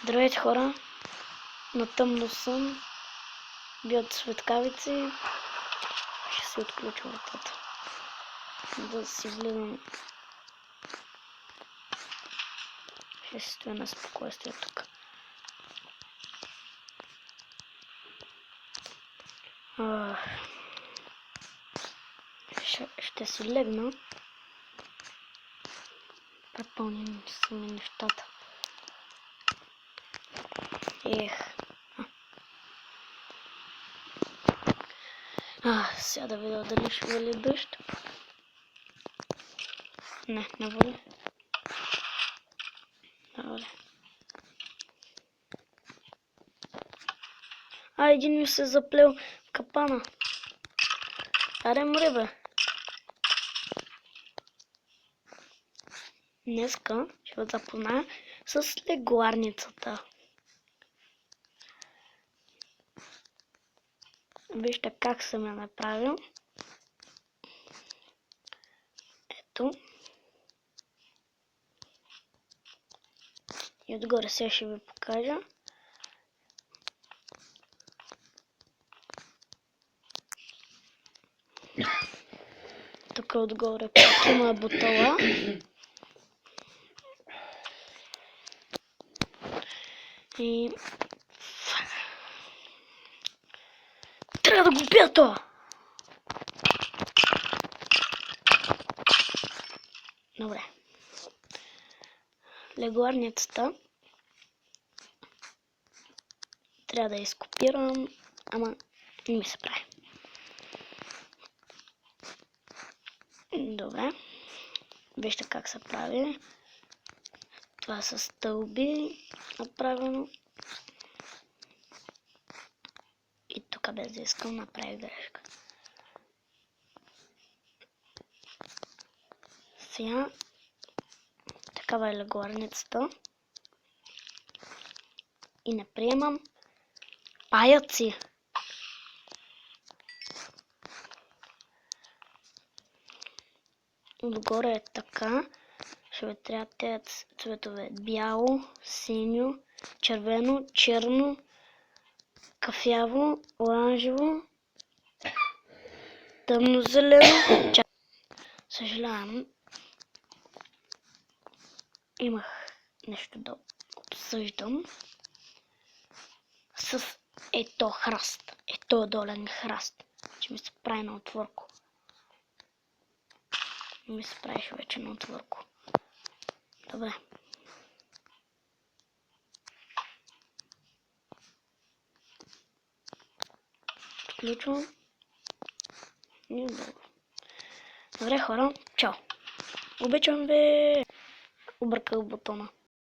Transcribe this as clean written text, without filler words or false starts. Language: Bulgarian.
Здравейте, хора! На тъмно съм. Бият светкавици. Ще се отключва вратата. Да си влизам. Ще си стоя на спокойствие тук. Ще си легна. Препълним са ми нещата. Сега да видя дали ще вали дъжд. Не вали. Добре. Един ми се заплел в капана. Аре мре, бе. Днеска ще ви запозная с легларницата. Вижте как съм я направил. Ето. И отгоре сега ще ви покажа. Тук отгоре пак има бутала. И... трябва да го бия това! Добре. Легларницата трябва да я изкопирам, ама не ми се прави. Добре. Вижте как се прави. Това са стълби направено. И тук без да искам направих грешка. Сега такава е легларницата. И не приемам паяци. Отгоре е така. Ще ви трябва тези цветове. Бяло, синьо, червено, черно, кафяво, оранжево, тъмнозелено. Съжалявам. Имах нещо да обсъждам с ето храст. Ето долен храст. Че ми се прави на отворко. Ми се правиш вече на отворко. Добре. Включвам. И добре. Добре, хора. Чао. Обичам ви. Обърках бутона.